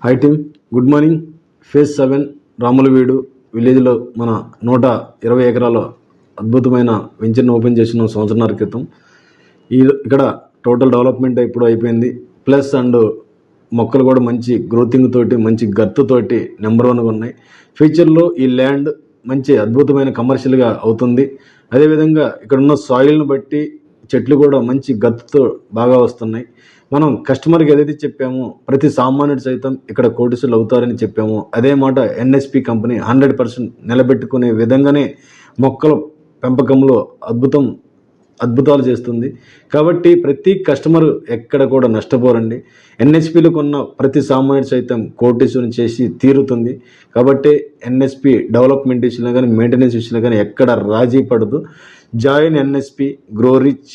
High team, good morning. Phase 7 రాములవీడు విలేజ్లో మన 120 ఎకరాల అద్భుతమైన వెంచర్ని ఓపెన్ చేసిన సంవత్సరాల క్రితం. ఇక్కడ టోటల్ డెవలప్మెంట్ ఇప్పుడు అయిపోయింది. ప్లస్ అండ్ మొక్కలు కూడా మంచి గ్రోతింగ్ తోటి, మంచి గర్తుతోటి నెంబర్ 1గా ఉన్నాయి. ఫ్యూచర్లో ఈ ల్యాండ్ మంచి అద్భుతమైన కమర్షియల్గా అవుతుంది. అదేవిధంగా ఇక్కడ ఉన్న సాయిల్ని బట్టి చెట్లు కూడా మంచి గత్తుతో బాగా వస్తున్నాయి. మనం కస్టమర్కి ఏదైతే చెప్పామో ప్రతి సామాన్యుడు సైతం ఇక్కడ కోటీసులు అవుతారని చెప్పామో అదే మాట ఎన్ఎస్పి కంపెనీ 100% నిలబెట్టుకునే విధంగానే మొక్కల పెంపకంలో అద్భుతాలు చేస్తుంది. కాబట్టి ప్రతి కస్టమర్ ఎక్కడ కూడా నష్టపోరండి. ఎన్ఎస్పిలో కొన్న ప్రతి సామాన్యుడు సైతం కోటీసులను చేసి తీరుతుంది. కాబట్టి ఎన్ఎస్పి డెవలప్మెంట్ విషయంలో కానీ, మెయింటెనెన్స్ విషయంలో కానీ ఎక్కడ రాజీ పడదు. Join NSP, grow rich.